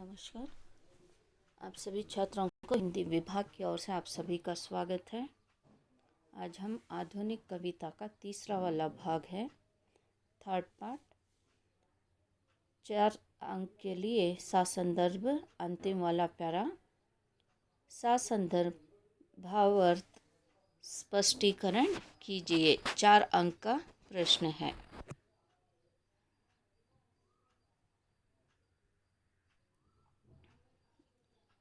नमस्कार। आप सभी छात्रों को हिंदी विभाग की ओर से आप सभी का स्वागत है। आज हम आधुनिक कविता का तीसरा वाला भाग है, थर्ड पार्ट। 4 अंक के लिए सा संदर्भ, अंतिम वाला प्यारा। सा संदर्भ भावार्थ स्पष्टीकरण कीजिए। 4 अंक का प्रश्न है।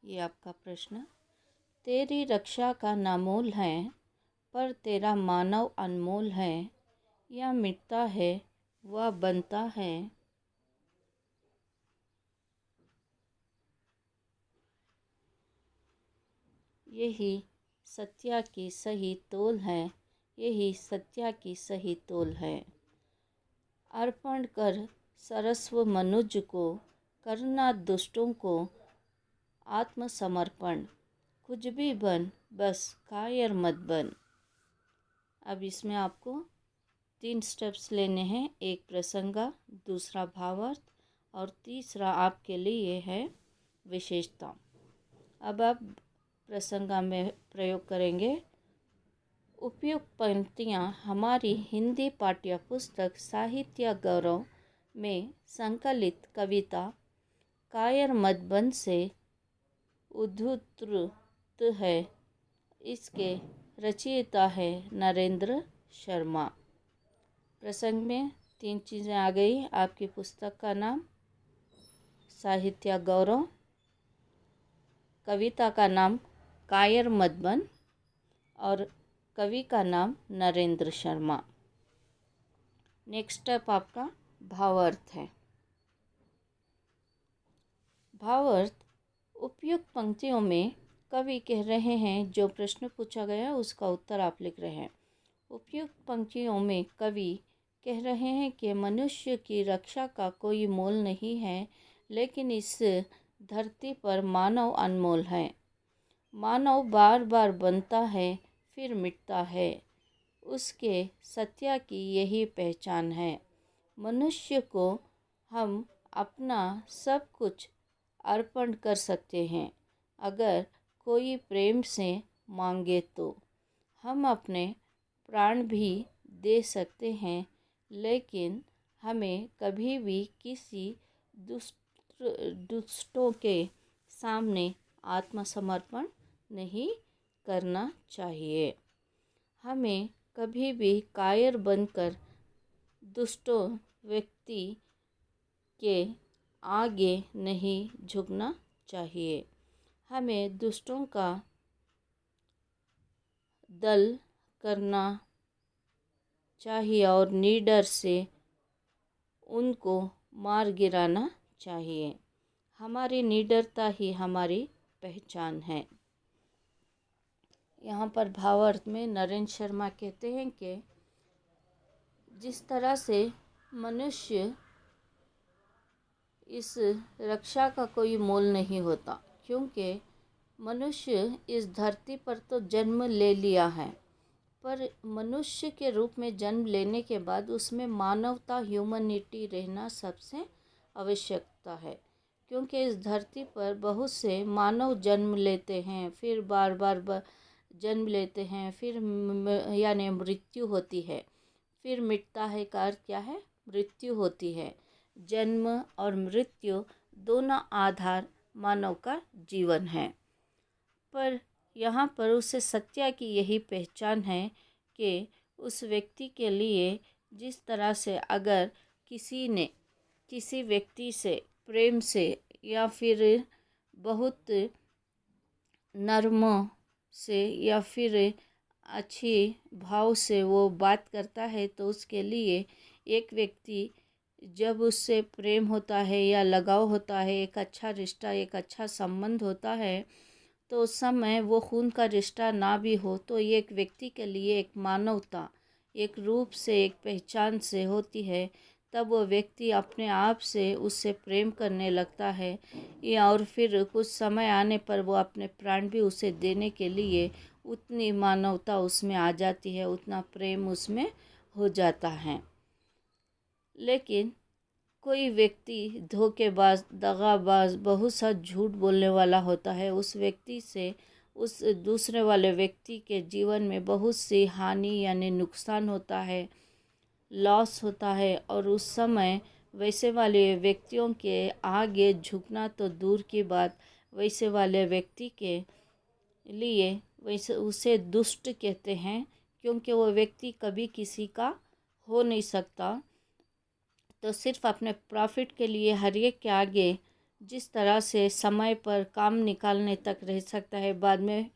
ये आपका प्रश्न। तेरी रक्षा का नामोल है, पर तेरा मानव अनमोल है। या मिटता है वह बनता है। यही सत्या की सही तोल है। यही सत्या की सही तोल है। अर्पण कर सरस्व मनुज को, करना दुष्टों को आत्मसमर्पण। कुछ भी बन, बस कायर मत बन। अब इसमें आपको 3 स्टेप्स लेने हैं। एक प्रसंगा, दूसरा भावार्थ और तीसरा आपके लिए है विशेषता। अब आप प्रसंगा में प्रयोग करेंगे। उपयुक्त पंक्तियाँ हमारी हिंदी पाठ्य पुस्तक साहित्य गौरव में संकलित कविता कायर मत बन से उद्धृत है। इसके रचयिता है नरेंद्र शर्मा। प्रसंग में 3 चीज़ें आ गई। आपकी पुस्तक का नाम साहित्य गौरव, कविता का नाम कायर मत बन और कवि का नाम नरेंद्र शर्मा। नेक्स्ट स्टेप आपका भावार्थ है। भावार्थ उपयुक्त पंक्तियों में कवि कह रहे हैं, जो प्रश्न पूछा गया उसका उत्तर आप लिख रहे हैं। उपयुक्त पंक्तियों में कवि कह रहे हैं कि मनुष्य की रक्षा का कोई मोल नहीं है, लेकिन इस धरती पर मानव अनमोल है। मानव बार बार बनता है, फिर मिटता है। उसके सत्या की यही पहचान है। मनुष्य को हम अपना सब कुछ अर्पण कर सकते हैं, अगर कोई प्रेम से मांगे तो। हम अपने प्राण भी दे सकते हैं, लेकिन हमें कभी भी किसी दुष्टों के सामने आत्मसमर्पण नहीं करना चाहिए। हमें कभी भी कायर बनकर दुष्टों व्यक्ति के आगे नहीं झुकना चाहिए। हमें दुष्टों का दल करना चाहिए और निडर से उनको मार गिराना चाहिए। हमारी निडरता ही हमारी पहचान है। यहाँ पर भावार्थ में नरेंद्र शर्मा कहते हैं कि जिस तरह से मनुष्य इस रक्षा का कोई मोल नहीं होता, क्योंकि मनुष्य इस धरती पर तो जन्म ले लिया है, पर मनुष्य के रूप में जन्म लेने के बाद उसमें मानवता, ह्यूमनिटी रहना सबसे आवश्यकता है। क्योंकि इस धरती पर बहुत से मानव जन्म लेते हैं, फिर बार बार जन्म लेते हैं, फिर यानी मृत्यु होती है, फिर मिटता है। का अर्थ क्या है? मृत्यु होती है। जन्म और मृत्यु दोनों आधार मानव का जीवन है। पर यहाँ पर उसे सत्या की यही पहचान है कि उस व्यक्ति के लिए जिस तरह से अगर किसी ने किसी व्यक्ति से प्रेम से या फिर बहुत नर्म से या फिर अच्छी भाव से वो बात करता है, तो उसके लिए एक व्यक्ति जब उससे प्रेम होता है या लगाव होता है, एक अच्छा रिश्ता, एक अच्छा संबंध होता है, तो उस समय वो खून का रिश्ता ना भी हो तो ये एक व्यक्ति के लिए एक मानवता, एक रूप से, एक पहचान से होती है। तब वो व्यक्ति अपने आप से उससे प्रेम करने लगता है, या और फिर कुछ समय आने पर वो अपने प्राण भी उसे देने के लिए उतनी मानवता उसमें आ जाती है, उतना प्रेम उसमें हो जाता है। लेकिन कोई व्यक्ति धोखेबाज, दगाबाज, बहुत सा झूठ बोलने वाला होता है, उस व्यक्ति से उस दूसरे वाले व्यक्ति के जीवन में बहुत सी हानि यानी नुकसान होता है, लॉस होता है। और उस समय वैसे वाले व्यक्तियों के आगे झुकना तो दूर की बात, वैसे वाले व्यक्ति के लिए वैसे उसे दुष्ट कहते हैं, क्योंकि वो व्यक्ति कभी किसी का हो नहीं सकता। तो सिर्फ अपने प्रॉफिट के लिए हर एक के आगे जिस तरह से समय पर काम निकालने तक रह सकता है, बाद में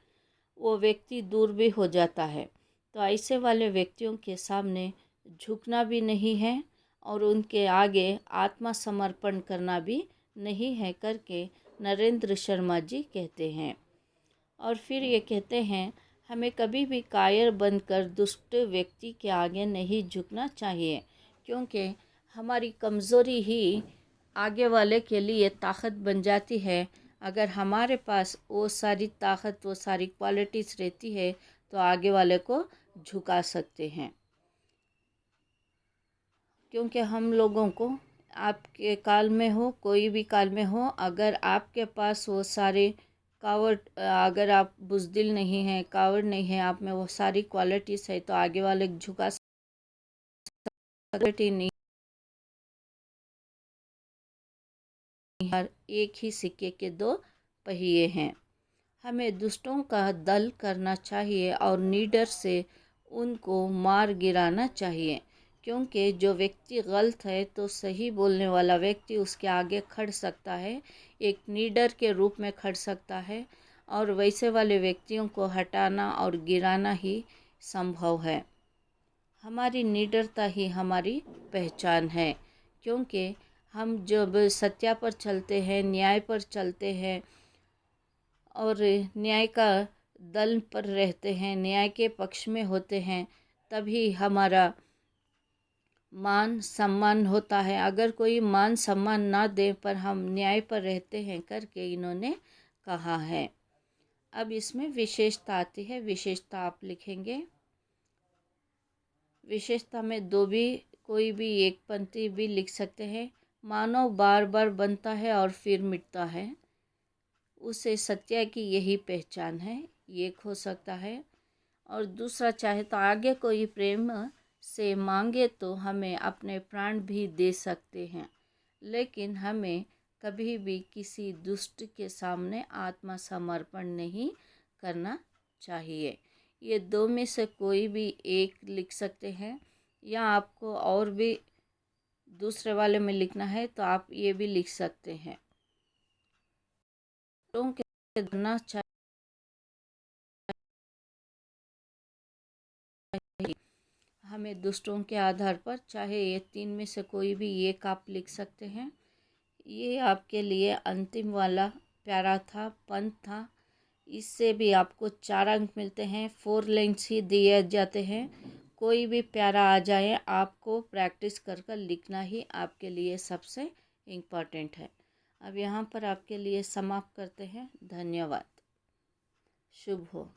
वो व्यक्ति दूर भी हो जाता है। तो ऐसे वाले व्यक्तियों के सामने झुकना भी नहीं है और उनके आगे आत्मसमर्पण करना भी नहीं है करके नरेंद्र शर्मा जी कहते हैं। और फिर ये कहते हैं, हमें कभी भी कायर बनकर दुष्ट व्यक्ति के आगे नहीं झुकना चाहिए, क्योंकि हमारी कमज़ोरी ही आगे वाले के लिए ताकत बन जाती है। अगर हमारे पास वो सारी ताकत, वो सारी क्वालिटीज़ रहती है तो आगे वाले को झुका सकते हैं। क्योंकि हम लोगों को आपके काल में हो, कोई भी काल में हो, अगर आपके पास वो सारे अगर आप बुज़दिल नहीं हैं, कावड़ नहीं है, आप में वो सारी क्वालिटीज़ है, तो आगे वाले झुका सकते नहीं। हर एक ही सिक्के के दो पहिए हैं। हमें दुष्टों का दल करना चाहिए और निडर से उनको मार गिराना चाहिए, क्योंकि जो व्यक्ति गलत है तो सही बोलने वाला व्यक्ति उसके आगे खड़ सकता है, एक निडर के रूप में खड़ सकता है, और वैसे वाले व्यक्तियों को हटाना और गिराना ही संभव है। हमारी निडरता ही हमारी पहचान है, क्योंकि हम जब सत्य पर चलते हैं, न्याय पर चलते हैं और न्याय का दल पर रहते हैं, न्याय के पक्ष में होते हैं, तभी हमारा मान सम्मान होता है। अगर कोई मान सम्मान ना दे पर हम न्याय पर रहते हैं करके इन्होंने कहा है। अब इसमें विशेषता आती है, विशेषता आप लिखेंगे। विशेषता में दो भी, कोई भी एक पंक्ति भी लिख सकते हैं। मानव बार बार बनता है और फिर मिटता है, उसे सत्य की यही पहचान है, ये हो सकता है। और दूसरा, चाहे तो आगे कोई प्रेम से मांगे तो हमें अपने प्राण भी दे सकते हैं, लेकिन हमें कभी भी किसी दुष्ट के सामने आत्मसमर्पण नहीं करना चाहिए। ये दो में से कोई भी एक लिख सकते हैं, या आपको और भी दूसरे वाले में लिखना है तो आप ये भी लिख सकते हैं। लोगों के करना चाहिए, हमें दुष्टों के आधार पर, चाहे ये तीन में से कोई भी एक आप लिख सकते हैं। ये आपके लिए अंतिम वाला प्यारा था, पंथ था। इससे भी आपको 4 अंक मिलते हैं, 4 लाइन्स ही दिए जाते हैं। कोई भी प्यारा आ जाए, आपको प्रैक्टिस कर कर लिखना ही आपके लिए सबसे इम्पॉर्टेंट है। अब यहाँ पर आपके लिए समाप्त करते हैं। धन्यवाद। शुभ हो।